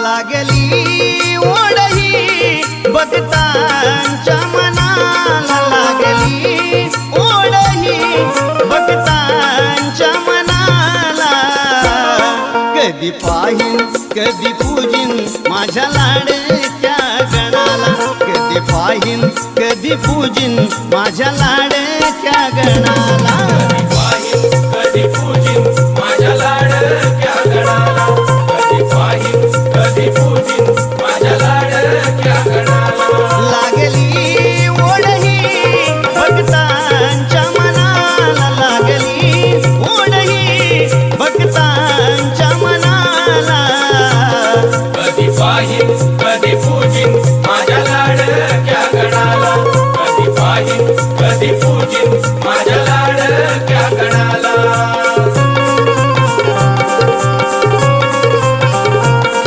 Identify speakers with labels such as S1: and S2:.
S1: लागली ओढही भक्तांच्या मनाला लागली ओढही भक्तांच्या मनाला कधी पाहीन कधी पूजिन माझ्या लाडक्या गणाला कधी पाहीन कधी पूजिन माझ्या लाडक्या गणाला